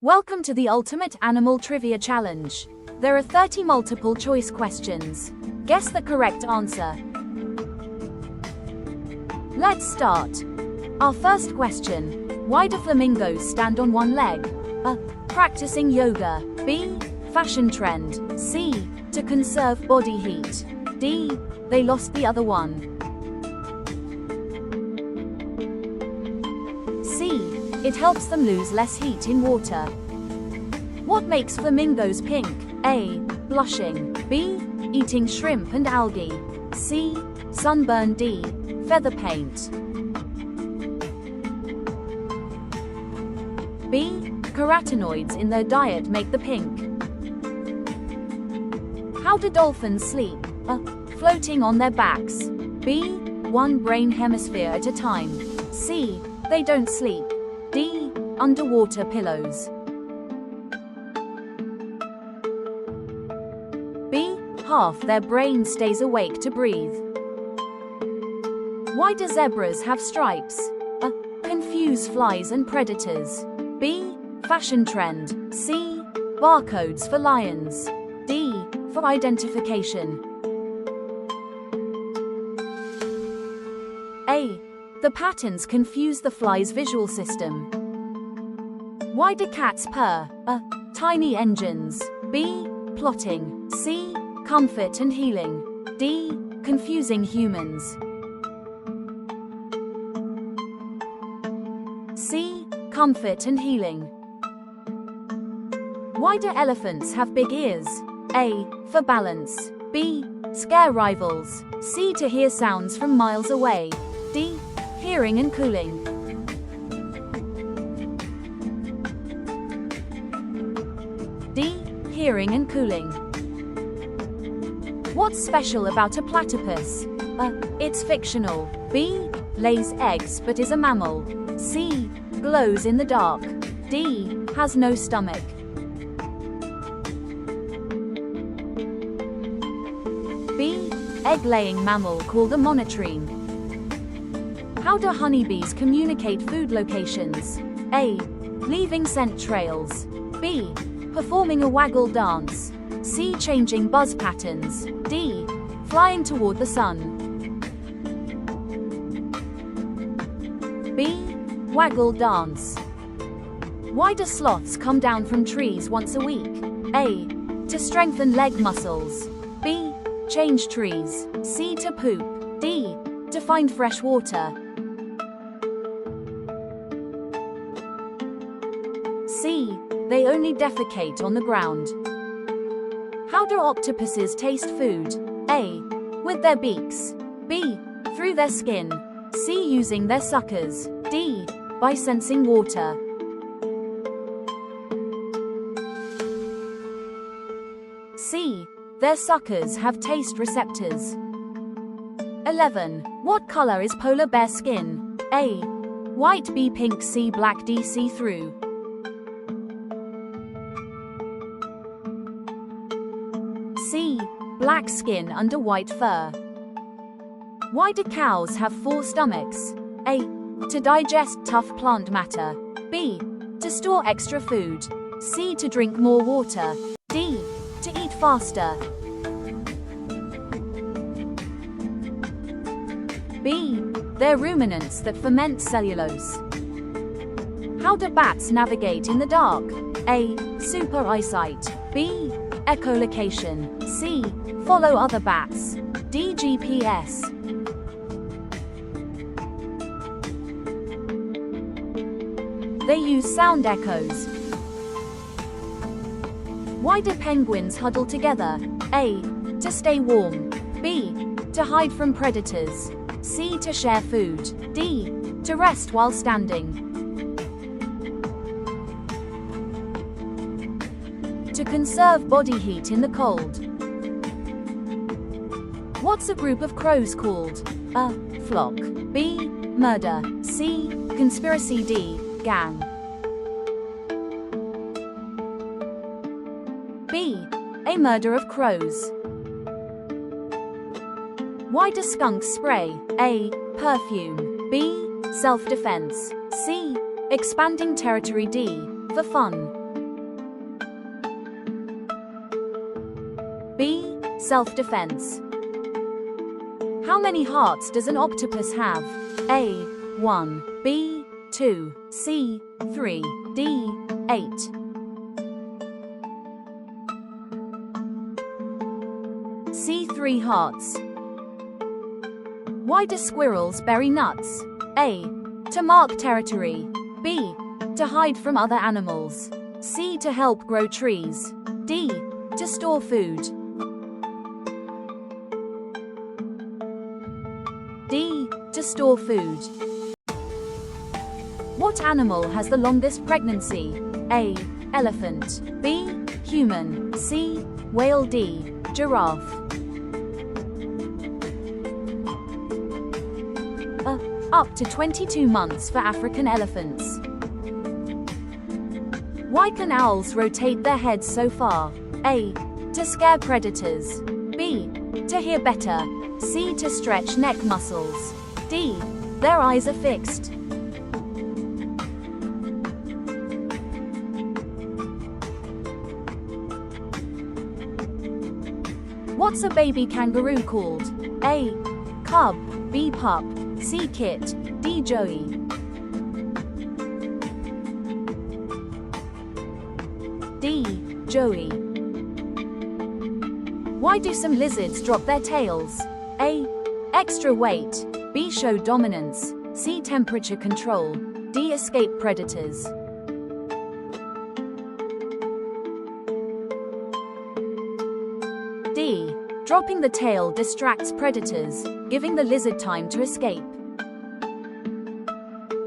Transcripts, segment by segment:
Welcome to the Ultimate Animal Trivia Challenge. There are 30 multiple choice questions. Guess the correct answer. Let's start. Our first question. Why do flamingos stand on one leg? A. Practicing yoga. B. Fashion trend. C. To conserve body heat. D. They lost the other one. C. It helps them lose less heat in water. What makes flamingos pink? A. Blushing. B. Eating shrimp and algae. C. Sunburn. D. Feather paint. B. Carotenoids in their diet make the pink. How do dolphins sleep? A. Floating on their backs. B. One brain hemisphere at a time. C. They don't sleep. D. Underwater pillows. B. Half their brain stays awake to breathe. Why do zebras have stripes? A. Confuse flies and predators. B. Fashion trend. C. Barcodes for lions. D. For identification. A. The patterns confuse the fly's visual system. Why do cats purr? A. Tiny engines. B. Plotting. C. Comfort and healing. D. Confusing humans. C. Comfort and healing. Why do elephants have big ears? A. For balance. B. Scare rivals. C. To hear sounds from miles away. D. Hearing and cooling. D. Hearing and cooling. What's special about a platypus? A. It's fictional. B. Lays eggs but is a mammal. C. Glows in the dark. D. Has no stomach. B. Egg-laying mammal called a monotreme. How do honeybees communicate food locations? A. Leaving scent trails. B. Performing a waggle dance. C. Changing buzz patterns. D. Flying toward the sun. B. Waggle dance. Why do sloths come down from trees once a week? A. To strengthen leg muscles. B. Change trees. C. To poop. D. To find fresh water. C. They only defecate on the ground. How do octopuses taste food? A. With their beaks. B. Through their skin. C. Using their suckers. D. By sensing water. C. Their suckers have taste receptors. 11. What color is polar bear skin? A. White. B. Pink. C. Black. D. See-through. C. Black skin under white fur. Why do cows have 4 stomachs? A. To digest tough plant matter. B. To store extra food. C. To drink more water. D. To eat faster. B. They're ruminants that ferment cellulose. How do bats navigate in the dark? A. Super eyesight. B. Echolocation. C. Follow other bats. D. GPS. They use sound echoes. Why do penguins huddle together? A. To stay warm. B. To hide from predators. C. To share food. D. To rest while standing. To conserve body heat in the cold. What's a group of crows called? A. Flock. B. Murder. C. Conspiracy. D. Gang. B. A murder of crows. Why do skunks spray? A. Perfume. B. Self-defense. C. Expanding territory. D. For fun. self-defense. How many hearts does an octopus have? A. 1, B. 2, C. 3, D. 8. C. 3 hearts. Why do squirrels bury nuts? A. To mark territory. B. To hide from other animals. C. To help grow trees. D. To store food. D. To store food. What animal has the longest pregnancy? A. Elephant. B. Human. C. Whale. D. Giraffe. Up to 22 months for African elephants. Why can owls rotate their heads so far? A. To scare predators. B. To hear better. C. To stretch neck muscles. D. Their eyes are fixed. What's a baby kangaroo called? A. Cub. B. Pup. C. Kit. D. Joey. D. Joey. Why do some lizards drop their tails? A. Extra weight. B. Show dominance. C. Temperature control. D. Escape predators. D. Dropping the tail distracts predators, giving the lizard time to escape.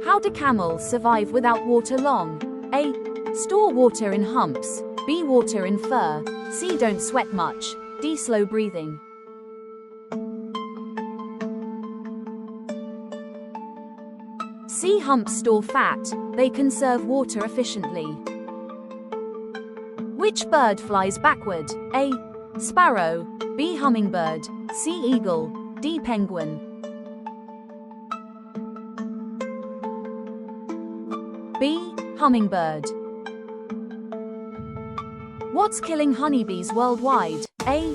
How do camels survive without water long? A. Store water in humps. B. Water in fur. C. Don't sweat much. D. Slow breathing. C. Humps store fat. They conserve water efficiently. Which bird flies backward? A. Sparrow. B. Hummingbird. C. Eagle. D. Penguin. B. Hummingbird. What's killing honeybees worldwide? A.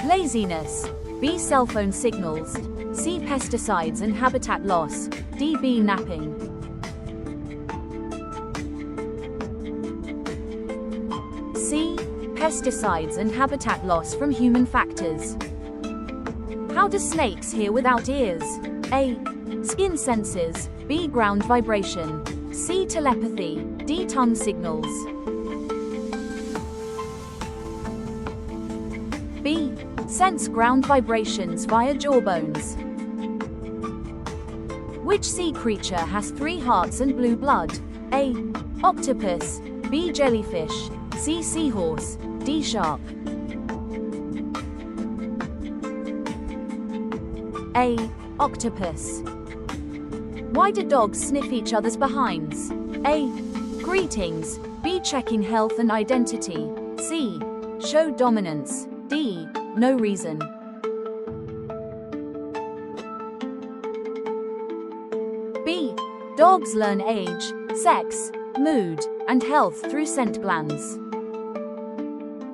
Laziness. B. Cell phone signals. C. Pesticides and habitat loss. D. Bee napping. C. Pesticides and habitat loss from human factors. How do snakes hear without ears? A. Skin senses. B. Ground vibration. C. Telepathy. D. Tongue signals. B. Sense ground vibrations via jawbones. Which sea creature has 3 hearts and blue blood? A. Octopus. B. Jellyfish. C. Seahorse. D. Shark. A. Octopus. Why do dogs sniff each other's behinds? A. Greetings. B. Checking health and identity. C. Show dominance. D. No reason. B. Dogs learn age, sex, mood, and health through scent glands.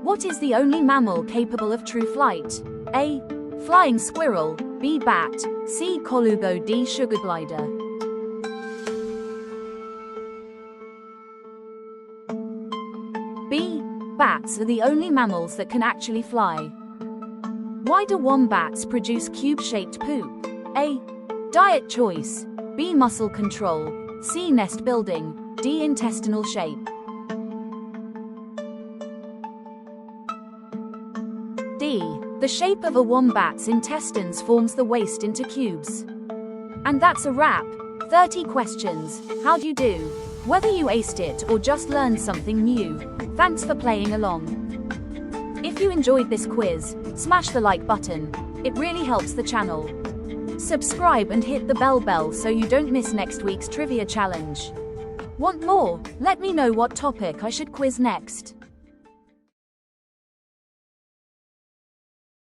What is the only mammal capable of true flight? A. Flying squirrel. B. Bat. C. Colugo. D. Sugar glider. B. Bats are the only mammals that can actually fly. Why do wombats produce cube-shaped poop? A. Diet choice. B. Muscle control. C. Nest building. D. Intestinal shape. D. The shape of a wombat's intestines forms the waste into cubes. And that's a wrap. 30 questions. How'd you do? Whether you aced it or just learned something new, thanks for playing along. If you enjoyed this quiz, smash the like button. It really helps the channel. Subscribe and hit the bell so you don't miss next week's trivia challenge. Want more? Let me know what topic I should quiz next.